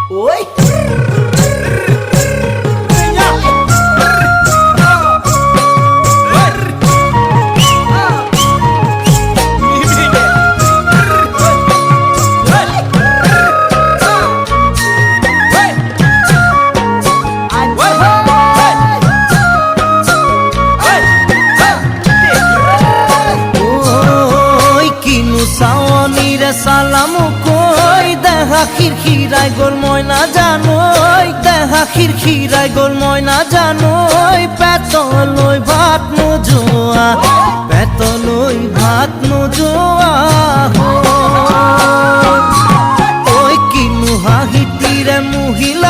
ওই সালামু কই দেখা খিরখিরাই গোল ময়না জানোই দেখা খিরখিরাই গোল ময়না জানোই পেতলই ভাত নোজোয়া পেতলই ভাত নোজোয়া ওই কিনু হাহিতিরে মহিলা